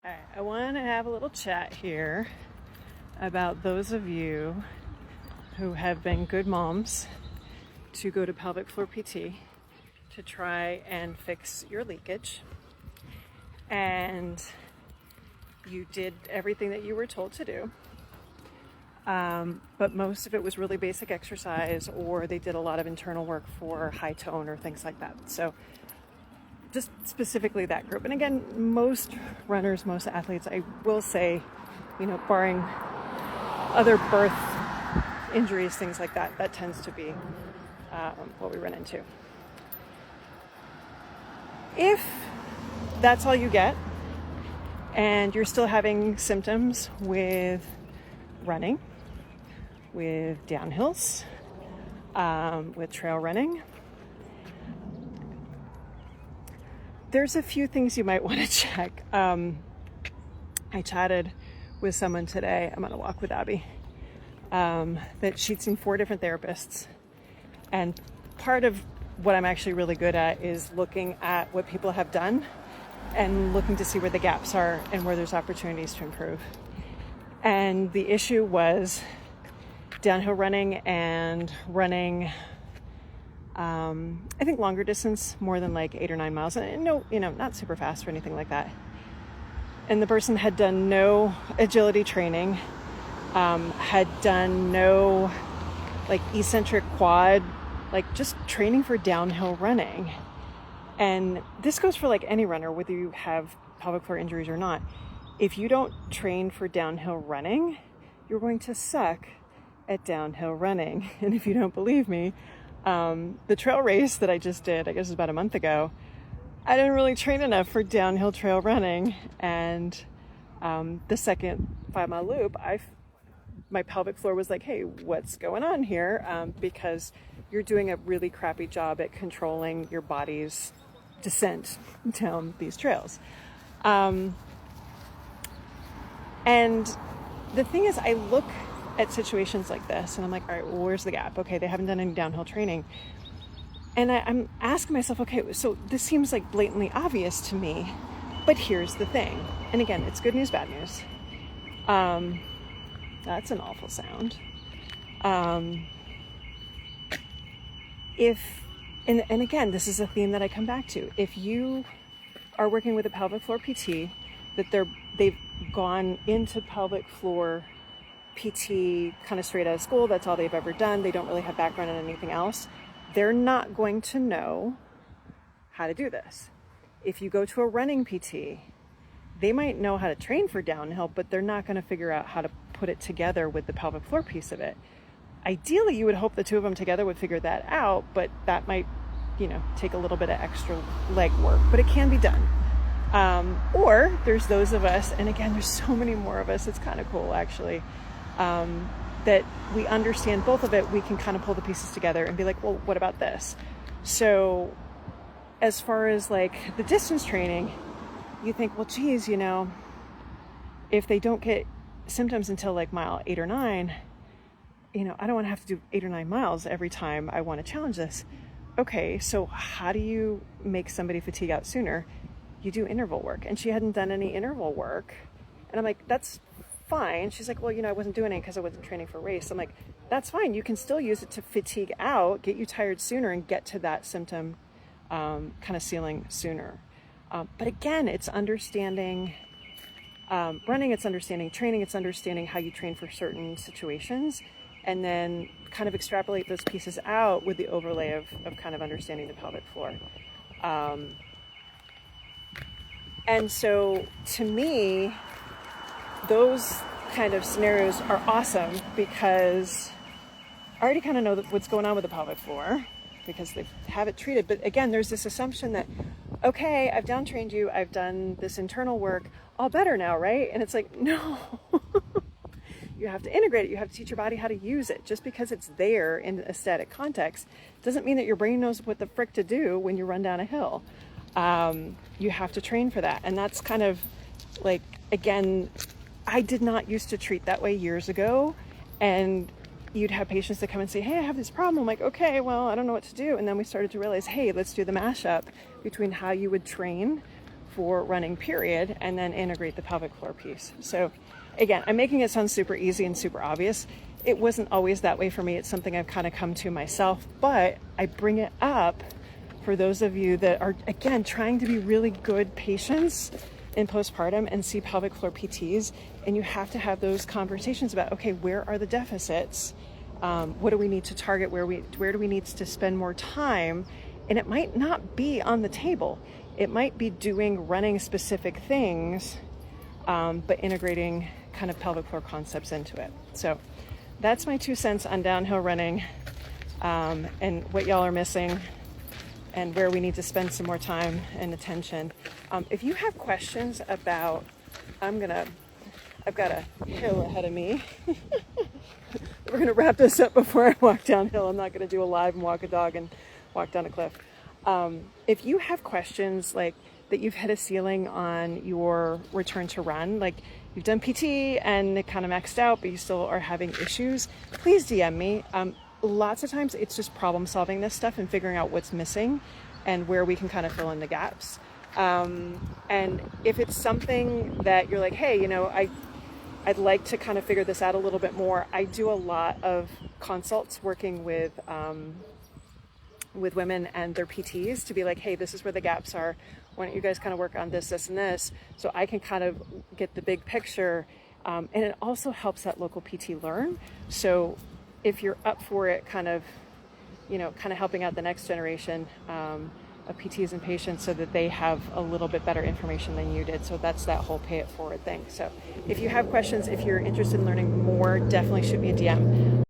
All right, I want to have a little chat here about those of you who have been good moms to go to pelvic floor PT to try and fix your leakage. And you did everything that you were told to do. But most of it was really basic exercise, or they did a lot of internal work for high tone or things like that. So just specifically that group. And again, most runners, most athletes, I will say, barring other birth injuries, things like that, that tends to be what we run into. If that's all you get and you're still having symptoms with running, with downhills, with trail running, there's a few things you might want to check. I chatted with someone today, I'm on a walk with Abby, that she'd seen 4 different therapists. And part of what I'm actually really good at is looking at what people have done and looking to see where the gaps are and where there's opportunities to improve. And the issue was downhill running and running I think longer distance, more than like 8 or 9 miles, and no, not super fast or anything like that. And the person had done no agility training, had done no like eccentric quad, like just training for downhill running. And this goes for like any runner, whether you have pelvic floor injuries or not. If you don't train for downhill running, you're going to suck at downhill running. And if you don't believe me, the trail race that I just did, I guess it was about a month ago, I didn't really train enough for downhill trail running. And the second 5-mile loop, my pelvic floor was like, hey, what's going on here? Because you're doing a really crappy job at controlling your body's descent down these trails. And the thing is, I look at situations like this and I'm like, all right, well, where's the gap? Okay, they haven't done any downhill training. And I'm asking myself, okay, so this seems like blatantly obvious to me, but here's the thing. And again, it's good news, bad news. That's an awful sound. And again, this is a theme that I come back to. If you are working with a pelvic floor PT, that they've gone into pelvic floor PT kind of straight out of school, that's all they've ever done, they don't really have background in anything else, they're not going to know how to do this. If you go to a running PT, they might know how to train for downhill, but they're not going to figure out how to put it together with the pelvic floor piece of it. Ideally, you would hope the two of them together would figure that out, but that might, take a little bit of extra legwork, but it can be done. Or there's those of us, and again, there's so many more of us, it's kind of cool actually, that we understand both of it. We can kind of pull the pieces together and be like, well, what about this? So as far as like the distance training, you think, well, geez, if they don't get symptoms until like mile 8 or 9, I don't want to have to do 8 or 9 miles every time I want to challenge this. Okay, so how do you make somebody fatigue out sooner? You do interval work. And she hadn't done any interval work. And I'm like, that's fine. She's like, well, I wasn't doing it because I wasn't training for race. I'm like, that's fine. You can still use it to fatigue out, get you tired sooner, and get to that symptom kind of ceiling sooner. But again, it's understanding running, it's understanding training, it's understanding how you train for certain situations, and then kind of extrapolate those pieces out with the overlay of kind of understanding the pelvic floor. And so to me, those kind of scenarios are awesome because I already kind of know what's going on with the pelvic floor because they have it treated. But again, there's this assumption that, okay, I've down-trained you, I've done this internal work, all better now, right? And it's like, no. You have to integrate it. You have to teach your body how to use it. Just because it's there in a static context doesn't mean that your brain knows what the frick to do when you run down a hill. You have to train for that. And that's kind of like, again, I did not used to treat that way years ago. And you'd have patients that come and say, hey, I have this problem. I'm like, okay, well, I don't know what to do. And then we started to realize, hey, let's do the mashup between how you would train for running period, and then integrate the pelvic floor piece. So again, I'm making it sound super easy and super obvious. It wasn't always that way for me. It's something I've kind of come to myself, but I bring it up for those of you that are, again, trying to be really good patients in postpartum and see pelvic floor PTs, and you have to have those conversations about, okay, where are the deficits? What do we need to target? Where do we need to spend more time? And it might not be on the table. It might be running specific things, but integrating kind of pelvic floor concepts into it. So that's my 2 cents on downhill running, and what y'all are missing, and where we need to spend some more time and attention. If you have questions about, I've got a hill ahead of me. We're gonna wrap this up before I walk downhill. I'm not gonna do a live and walk a dog and walk down a cliff. If you have questions like that, you've hit a ceiling on your return to run, like you've done PT and it kind of maxed out, but you still are having issues, please DM me. Lots of times it's just problem solving this stuff and figuring out what's missing and where we can kind of fill in the gaps. And if it's something that you're like, hey, I'd like to kind of figure this out a little bit more. I do a lot of consults working with women and their PTs to be like, hey, this is where the gaps are. Why don't you guys kind of work on this, this, and this, so I can kind of get the big picture. And it also helps that local PT learn. So if you're up for it, kind of helping out the next generation of PTs and patients so that they have a little bit better information than you did. So that's that whole pay it forward thing. So if you have questions, if you're interested in learning more, definitely shoot me a DM.